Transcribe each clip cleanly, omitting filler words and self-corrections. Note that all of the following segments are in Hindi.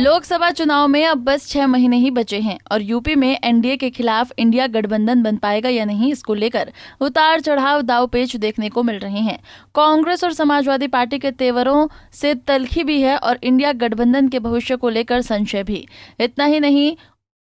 लोकसभा चुनाव में अब बस 6 महीने ही बचे हैं और यूपी में एनडीए के खिलाफ इंडिया गठबंधन बन पाएगा या नहीं, इसको लेकर उतार चढ़ाव दाव पेच देखने को मिल रहे हैं। कांग्रेस और समाजवादी पार्टी के तेवरों से तल्खी भी है और इंडिया गठबंधन के भविष्य को लेकर संशय भी। इतना ही नहीं,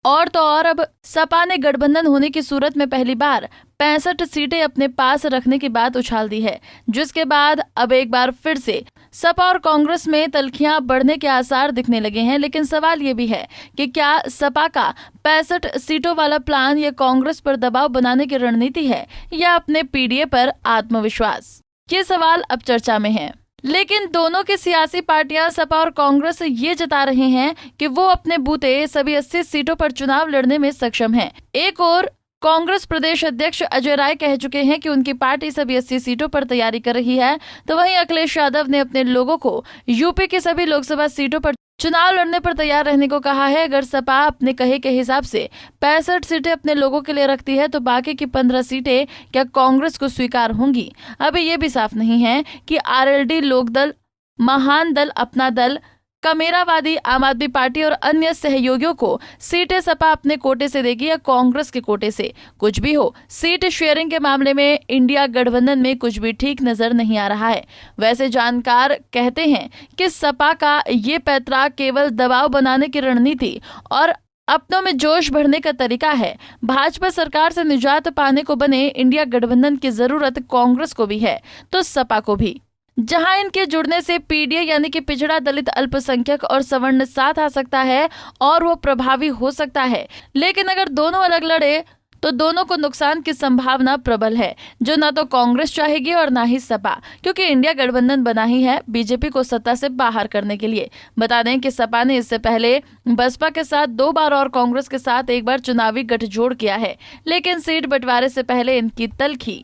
और तो और अब सपा ने गठबंधन होने की सूरत में पहली बार 65 सीटें अपने पास रखने की बात उछाल दी है, जिसके बाद अब एक बार फिर से सपा और कांग्रेस में तल्खियां बढ़ने के आसार दिखने लगे हैं। लेकिन सवाल ये भी है कि क्या सपा का 65 सीटों वाला प्लान ये कांग्रेस पर दबाव बनाने की रणनीति है या अपने पीडीए पर आत्मविश्वास? ये सवाल अब चर्चा में है। लेकिन दोनों की सियासी पार्टियां सपा और कांग्रेस ये जता रहे हैं कि वो अपने बूते सभी 80 सीटों पर चुनाव लड़ने में सक्षम हैं। एक और कांग्रेस प्रदेश अध्यक्ष अजय राय कह चुके हैं कि उनकी पार्टी सभी 80 सीटों पर तैयारी कर रही है, तो वहीं अखिलेश यादव ने अपने लोगों को यूपी की सभी लोकसभा सीटों पर चुनाव लड़ने पर तैयार रहने को कहा है। अगर सपा अपने कहे के हिसाब से 65 सीटें अपने लोगों के लिए रखती है तो बाकी की 15 सीटें क्या कांग्रेस को स्वीकार होंगी? अभी ये भी साफ नहीं है कि आरएलडी, लोकदल, महान दल, अपना दल, कमेरावादी, आम आदमी पार्टी और अन्य सहयोगियों को सीटें सपा अपने कोटे से देगी या कांग्रेस के कोटे से। कुछ भी हो, सीट शेयरिंग के मामले में इंडिया गठबंधन में कुछ भी ठीक नजर नहीं आ रहा है। वैसे जानकार कहते हैं कि सपा का ये पैंतरा केवल दबाव बनाने की रणनीति और अपनों में जोश भरने का तरीका है। भाजपा सरकार से निजात पाने को बने इंडिया गठबंधन की जरूरत कांग्रेस को भी है तो सपा को भी, जहां इनके जुड़ने से पीडीए यानी कि पिछड़ा, दलित, अल्पसंख्यक और सवर्ण साथ आ सकता है और वो प्रभावी हो सकता है। लेकिन अगर दोनों अलग लड़े तो दोनों को नुकसान की संभावना प्रबल है, जो ना तो कांग्रेस चाहेगी और ना ही सपा, क्योंकि इंडिया गठबंधन बना ही है बीजेपी को सत्ता से बाहर करने के लिए। बता दें कि सपा ने इससे पहले बसपा के साथ 2 बार और कांग्रेस के साथ 1 बार चुनावी गठजोड़ किया है, लेकिन सीट बंटवारे से पहले इनकी तल्खी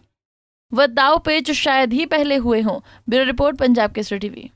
व दाव पेच शायद ही पहले हुए हों। Bureau report, Punjab Kesari TV.